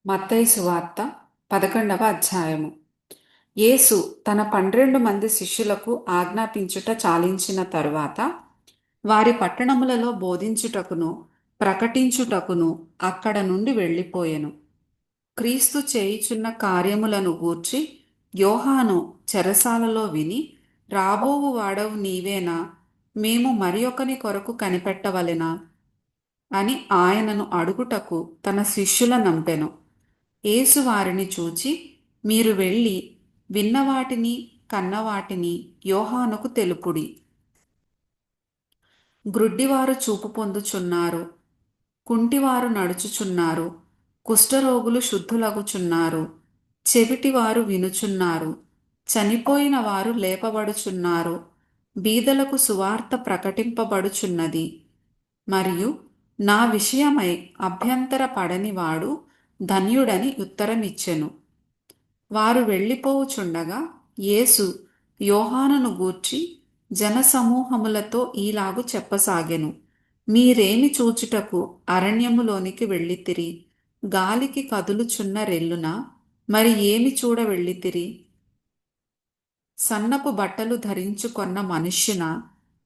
మత్తయి సువార్త 11వ అధ్యాయము. యేసు తన 12 మంది శిష్యులకు ఆజ్ఞాపించుట చాలించిన తరువాత వారి పట్టణములలో బోధించుటకును ప్రకటించుటకును అక్కడ నుండి వెళ్ళిపోయెను. క్రీస్తు చేయుచున్న కార్యములను గూర్చి యోహాను చెరసాలలో విని, రాబోవు వాడవు నీవేనా, మేము మరి ఒకని కొరకు కనిపెట్టవలెనా అని ఆయనను అడుగుటకు తన శిష్యుల నంపెను. యేసు వారిని చూచి, మీరు వెళ్ళి విన్నవాటిని కన్నవాటిని యోహానుకు తెలుపుడి. గ్రుడ్డివారు చూపు పొందుచున్నారు, కుంటివారు నడుచుచున్నారు, కుష్ఠరోగులు శుద్ధులగుచున్నారు, చెవిటివారు వినుచున్నారు, చనిపోయిన వారు లేపబడుచున్నారు, బీదలకు సువార్త ప్రకటింపబడుచున్నది. మరియు నా విషయమై అభ్యంతర పడనివాడు ధన్యుడని ఉత్తరమిచ్చెను. వారు వెళ్ళిపోవుచుండగా యేసు యోహానును గూర్చి జనసమూహములతో ఈలాగు చెప్పసాగెను. మీరేమి చూచుటకు అరణ్యములోనికి వెళ్ళితిరి? గాలికి కదులుచున్న రెల్లునా? మరి ఏమి చూడ వెళ్ళితిరి? సన్నపు బట్టలు ధరించుకొన్న మనుష్యునా?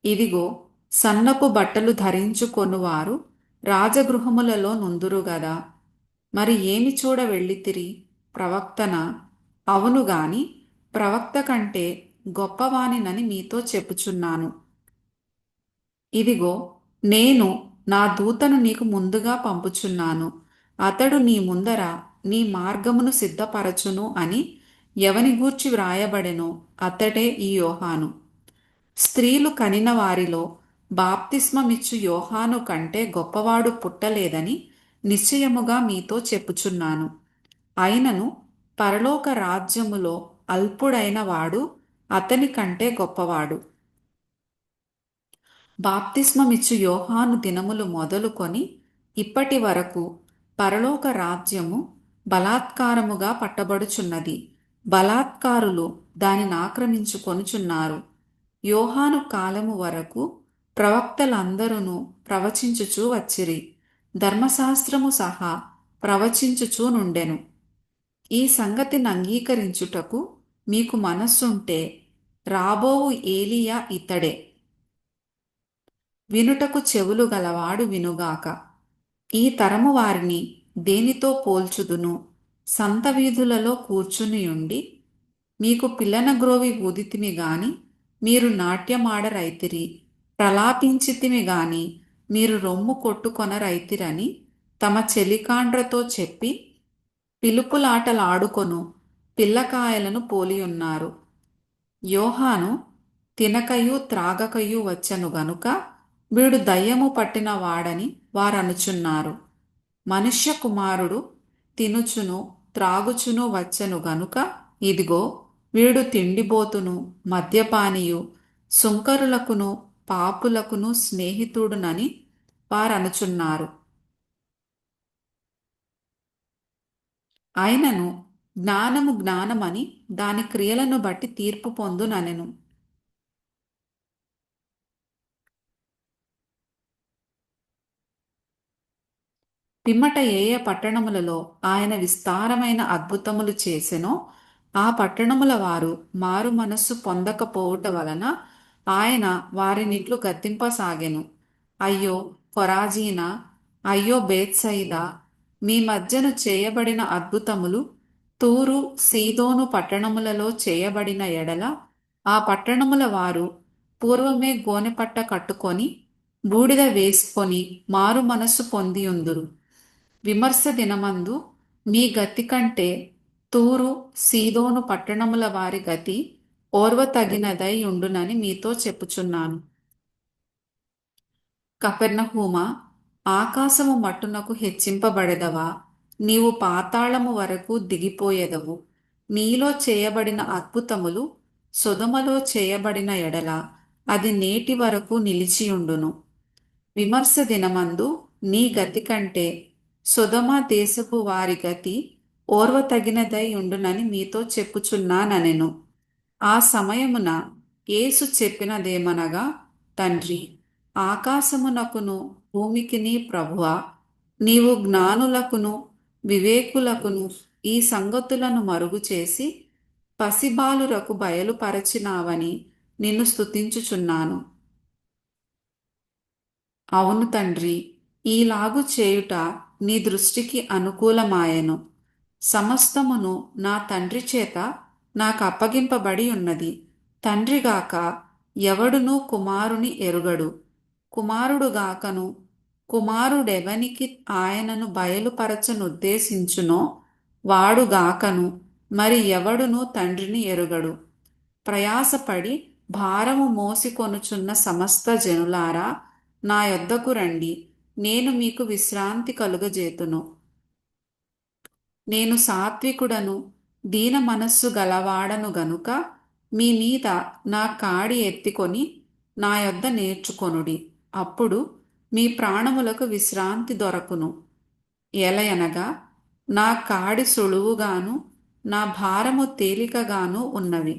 ఇదిగో, సన్నపు బట్టలు ధరించుకొనువారు రాజగృహములలో నుందురు గదా. మరి ఏమి చూడ వెళ్ళితిరి? ప్రవక్తనా? అవును గాని ప్రవక్త కంటే గొప్పవానినని మీతో చెప్పుచున్నాను. ఇదిగో, నేను నా దూతను నీకు ముందుగా పంపుచున్నాను. అతడు నీ ముందర నీ మార్గమును సిద్ధపరచును అని ఎవని గూర్చి వ్రాయబడెనో అతడే ఈ యోహాను. స్త్రీలు కనిన వారిలో బాప్తిస్మమిచ్చు యోహాను కంటే గొప్పవాడు పుట్టలేదని నిశ్చయముగా మీతో చెప్పుచున్నాను. అయినను పరలోక రాజ్యములో అల్పుడైన వాడు అతని కంటే గొప్పవాడు. బాప్తిస్మమిచ్చు యోహాను దినములు మొదలుకొని ఇప్పటి వరకు పరలోక రాజ్యము బలాత్కారముగా పట్టబడుచున్నది. బలాత్కారులు దానిని ఆక్రమించుకొనుచున్నారు. యోహాను కాలము వరకు ప్రవక్తలందరూ ప్రవచించుచూ వచ్చిరి. ధర్మశాస్త్రము సహా ప్రవచించుచూ నుండెను. ఈ సంగతిని అంగీకరించుటకు మీకు మనస్సుంటే రాబోవు ఏలియా ఇతడే. వినుటకు చెవులు గలవాడు వినుగాక. ఈ తరము వారిని దేనితో పోల్చుదును? సంత వీధులలో కూర్చునియుండి మీకు పిల్లన గ్రోవి ఊదితిమి గాని మీరు నాట్యమాడరైతిరి, ప్రలాపించితిమి గాని మీరు రొమ్ము కొట్టుకొనరైతిరని తమ చెలికాండ్రతో చెప్పి పిలుపులాటలాడుకొను పిల్లకాయలను పోలియున్నారు. యోహాను తినకయు త్రాగకయు వచ్చెను గనుక వీడు దయ్యము పట్టిన వాడని వారనుచున్నారు. మనుష్య కుమారుడు తినుచును త్రాగుచును వచ్చెను గనుక ఇదిగో, వీడు తిండిబోతును మద్యపానియు సుంకరులకును పాపులకును స్నేహితుడునని వారనుచున్నారు. అయినను జ్ఞానము జ్ఞానమని దాని క్రియలను బట్టి తీర్పు పొందుననెను. పిమ్మట ఏ ఏ పట్టణములలో ఆయన విస్తారమైన అద్భుతములు చేసెనో ఆ పట్టణముల వారు మారు మనస్సు పొందకపోవుట వలన ఆయన వారినిట్లు గద్దింపసాగెను. అయ్యో కొరాజీనా, అయ్యో బేత్సయిదా, మీ మధ్యను చేయబడిన అద్భుతములు తూరు సీదోను పట్టణములలో చేయబడిన ఎడల ఆ పట్టణముల వారు పూర్వమే గోనెపట్ట కట్టుకొని బూడిద వేసుకొని మారు మనస్సు పొందియుందురు. విమర్శ దినమందు మీ గతి కంటే తూరు సీదోను పట్టణముల వారి గతి ఓర్వతగినదై ఉండునని మీతో చెప్పుచున్నాను. కపెర్నహూమా, ఆకాశము మట్టునకు హెచ్చింపబడెదవా? నీవు పాతాళము వరకు దిగిపోయెదవు. నీలో చేయబడిన అద్భుతములు సొదొమలో చేయబడిన ఎడల అది నేటి వరకు నిలిచియుండును. విమర్శ దినమందు నీ గతి కంటే సొదొమ దేశపు వారి గతి ఓర్వతగినదై ఉండునని మీతో చెప్పుచున్నానెను. ఆ సమయమున యేసు చెప్పినదేమనగా, తండ్రి, ఆకాశమునకును భూమికిని ప్రభువా, నీవు జ్ఞానులకును వివేకులకును ఈ సంగతులను మరుగు చేసి పసిబాలురకు బయలుపరచినావని నిన్ను స్తుతించుచున్నాను. అవును తండ్రి, ఈలాగు చేయుట నీ దృష్టికి అనుకూలమాయెను. సమస్తమును నా తండ్రి చేత నాకు అప్పగింపబడి ఉన్నది. తండ్రిగాక ఎవడునూ కుమారుని ఎరుగడు, కుమారుడుగాకను కుమారుడెవనికి ఆయనను బయలుపరచనుద్దేశించునో వాడుగాకను మరి ఎవడునూ తండ్రిని ఎరుగడు. ప్రయాసపడి భారము మోసికొనుచున్న సమస్త జనులారా, నా యొద్దకు రండి, నేను మీకు విశ్రాంతి కలుగజేతును. నేను సాత్వికుడను దీన మనస్సు గలవాడను గనుక మీ మీద నా కాడి ఎత్తికొని నా యొద్ద నేర్చుకొనుడి. అప్పుడు మీ ప్రాణములకు విశ్రాంతి దొరకును. ఎలయనగా నా కాడి సులువుగాను నా భారము తేలికగాను ఉన్నవి.